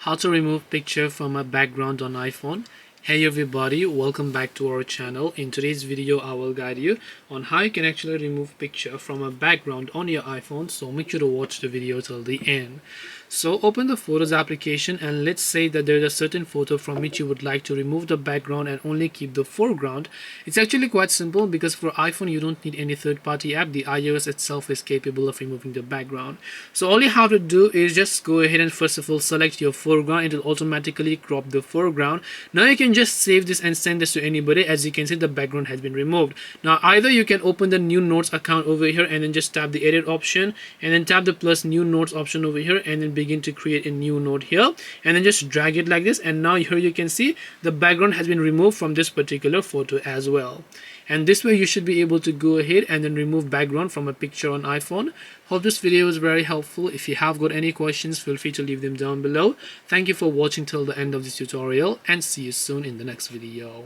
How to remove picture from a background on iPhone. Hey everybody, welcome back to our channel. In today's video I will guide you on how you can actually remove picture from a background on your iPhone, so make sure to watch the video till the end. So open the Photos application and let's say that there is a certain photo from which you would like to remove the background and only keep the foreground. It's actually quite simple because for iPhone you don't need any third-party app. The iOS itself is capable of removing the background. So all you have to do is just go ahead and first of all select your foreground. It will automatically crop the foreground. Now you can just save this and send this to anybody. As you can see, the background has been removed. Now either you can open the new notes account over here and then just tap the edit option and then tap the plus new notes option over here and then begin to create a new note here and then just drag it like this, and now here you can see the background has been removed from this particular photo as well. And this way you should be able to go ahead and then remove background from a picture on iPhone. Hope this video was very helpful. If you have got any questions, feel free to leave them down below. Thank you for watching till the end of this tutorial and see you soon in the next video.